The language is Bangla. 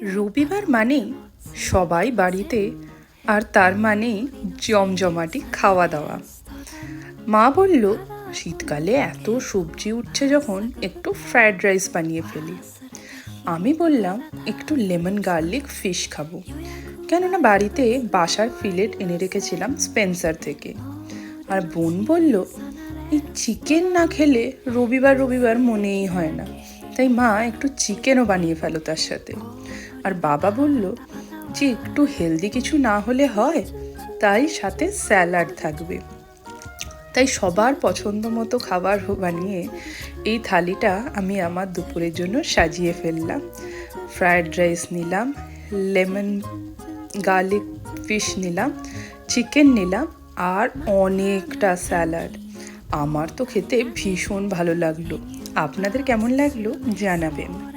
রবিবার মানেই সবাই বাড়িতে, আর তার মানেই জমজমাটি খাওয়া দাওয়া। মা বলল, শীতকালে এত সবজি উঠছে যখন একটু ফ্রায়েড রাইস বানিয়ে ফেলি। আমি বললাম, একটু লেমন গার্লিক ফিশ খাবো, কেননা বাড়িতে বাসার ফিলেট এনে রেখেছিলাম স্পেন্সার থেকে। আর বোন বলল, এই চিকেন না খেলে রবিবার রবিবার মনেই হয় না, তাই মা একটু চিকেনও বানিয়ে ফেলো তার সাথে। আর বাবা বলল যে একটু হেলদি কিছু না হলে হয়, তাই সাথে স্যালাড থাকবে। তাই সবার পছন্দ মতো খাবার বানিয়ে এই থালিটা আমি আমার দুপুরের জন্য সাজিয়ে ফেললাম। ফ্রায়েড রাইস নিলাম, লেমন গার্লিক ফিশ নিলাম, চিকেন নিলাম, আর অনেকটা স্যালাড। আমার তো খেতে ভীষণ ভালো লাগলো। আপনাদের কেমন লাগলো জানাবেন।